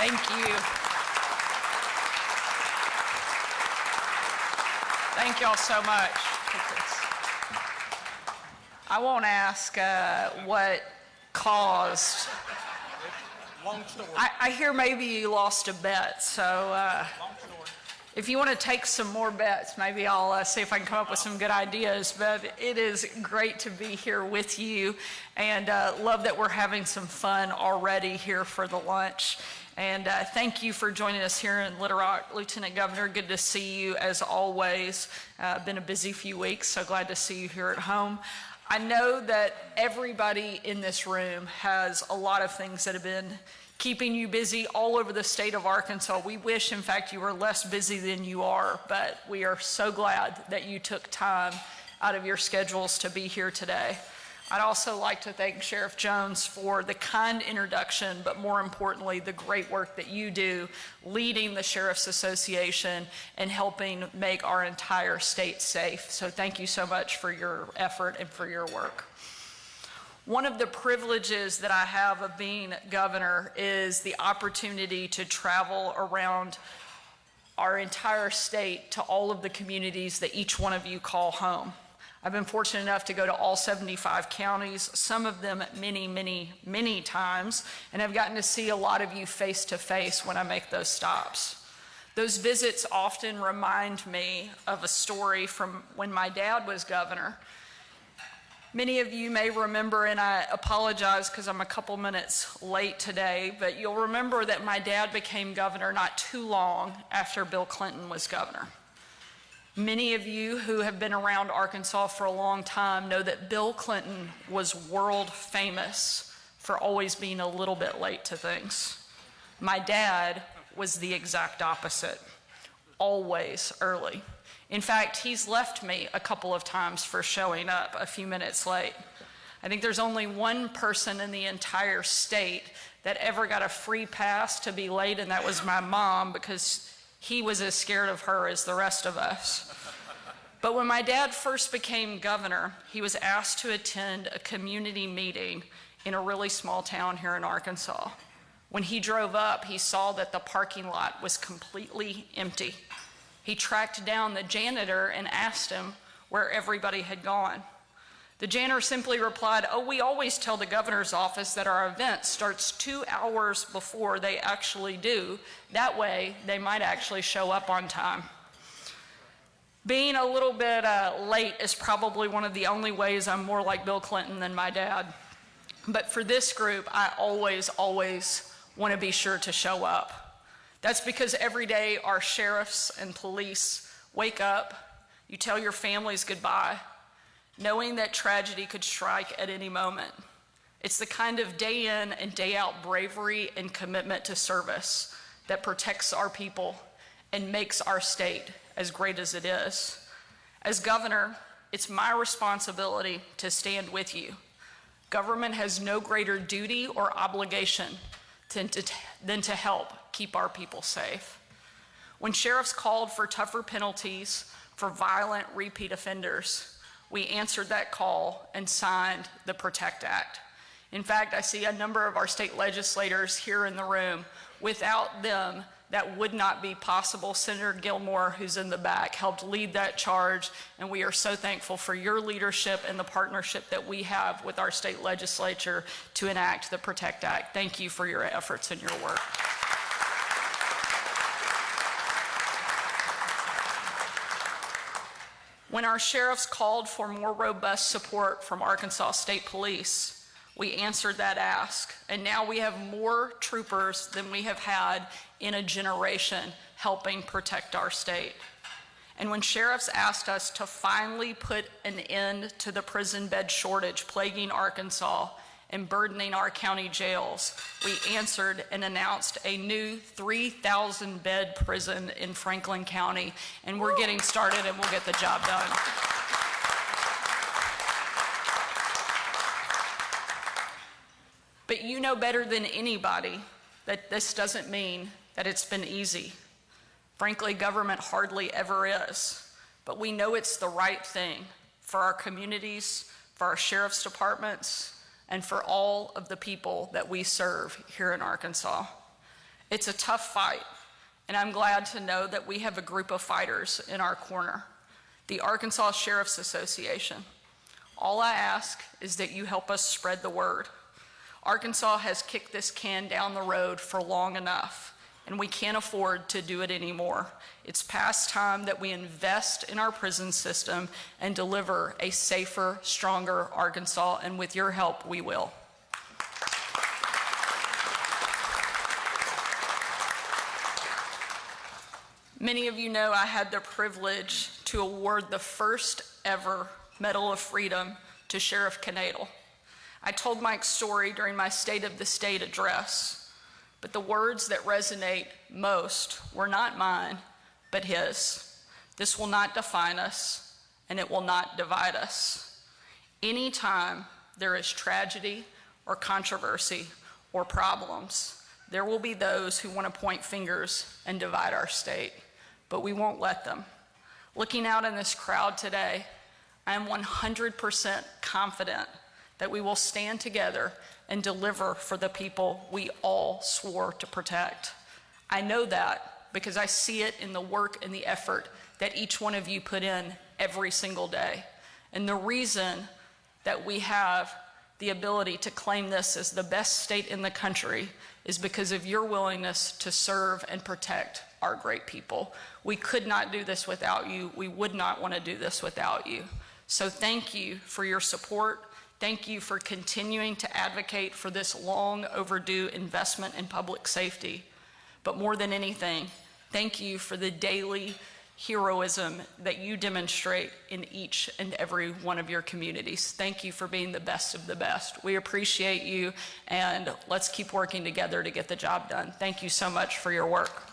Thank you. Thank y'all so much. I won't ask what caused. Long story. I hear maybe you lost a bet, so Long story. if you want to take some more bets, maybe I'll see if I can come up with some good ideas. But it is great to be here with you, and love that we're having some fun already here for the lunch. And thank you for joining us here in Little Rock. Lieutenant Governor, good to see you as always. Been a busy few weeks, so glad to see you here at home. I know that everybody in this room has a lot of things that have been keeping you busy all over the state of Arkansas. We wish, in fact, you were less busy than you are, but we are so glad that you took time out of your schedules to be here today. I'd also like to thank Sheriff Jones for the kind introduction, but more importantly, the great work that you do leading the Sheriff's Association and helping make our entire state safe. So thank you so much for your effort and for your work. One of the privileges that I have of being governor is the opportunity to travel around our entire state to all of the communities that each one of you call home. I've been fortunate enough to go to all 75 counties, some of them many, many, many times, and I've gotten to see a lot of you face to face when I make those stops. Those visits often remind me of a story from when my dad was governor. Many of you may remember, and I apologize because I'm a couple minutes late today, but you'll remember that my dad became governor not too long after Bill Clinton was governor. Many of you who have been around Arkansas for a long time know that Bill Clinton was world famous for always being a little bit late to things. My dad was the exact opposite, always early. In fact, he's left me a couple of times for showing up a few minutes late. I think there's only one person in the entire state that ever got a free pass to be late, and that was my mom, because he was as scared of her as the rest of us. But when my dad first became governor, he was asked to attend a community meeting in a really small town here in Arkansas. When he drove up, he saw that the parking lot was completely empty. He tracked down the janitor and asked him where everybody had gone. The janitor simply replied, "Oh, we always tell the governor's office that our event starts 2 hours before they actually do. That way, they might actually show up on time." Being a little bit late is probably one of the only ways I'm more like Bill Clinton than my dad. But for this group, I always want to be sure to show up. That's because every day our sheriffs and police wake up, you tell your families goodbye, knowing that tragedy could strike at any moment. It's the kind of day in and day out bravery and commitment to service that protects our people and makes our state as great as it is. As governor, it's my responsibility to stand with you. Government has no greater duty or obligation than to help keep our people safe. When sheriffs called for tougher penalties for violent repeat offenders, we answered that call and signed the PROTECT Act. In fact, I see a number of our state legislators here in the room. Without them, that would not be possible. Senator Gilmore, who's in the back, helped lead that charge, and we are so thankful for your leadership and the partnership that we have with our state legislature to enact the PROTECT Act. Thank you for your efforts and your work. When our sheriffs called for more robust support from Arkansas State Police, we answered that ask, and now we have more troopers than we have had in a generation helping protect our state. And when sheriffs asked us to finally put an end to the prison bed shortage plaguing Arkansas and burdening our county jails, we answered and announced a new 3,000 bed prison in Franklin County, and we're getting started and we'll get the job done. But you know better than anybody that this doesn't mean that it's been easy. Frankly, government hardly ever is, but we know it's the right thing for our communities, for our sheriff's departments, and for all of the people that we serve here in Arkansas. It's a tough fight, and I'm glad to know that we have a group of fighters in our corner, the Arkansas Sheriff's Association. All I ask is that you help us spread the word. Arkansas has kicked this can down the road for long enough, and we can't afford to do it anymore. It's past time that we invest in our prison system and deliver a safer, stronger Arkansas, and with your help, we will. Many of you know I had the privilege to award the first ever Medal of Freedom to Sheriff Knadel. I told Mike's story during my State of the State address, but the words that resonate most were not mine, but his. This will not define us, and it will not divide us. Anytime there is tragedy or controversy or problems, there will be those who want to point fingers and divide our state, but we won't let them. Looking out in this crowd today, I am 100% confident that we will stand together and deliver for the people we all swore to protect. I know that because I see it in the work and the effort that each one of you put in every single day. And the reason that we have the ability to claim this as the best state in the country is because of your willingness to serve and protect our great people. We could not do this without you. We would not want to do this without you. So thank you for your support. Thank you for continuing to advocate for this long overdue investment in public safety. But more than anything, thank you for the daily heroism that you demonstrate in each and every one of your communities. Thank you for being the best of the best. We appreciate you, and let's keep working together to get the job done. Thank you so much for your work.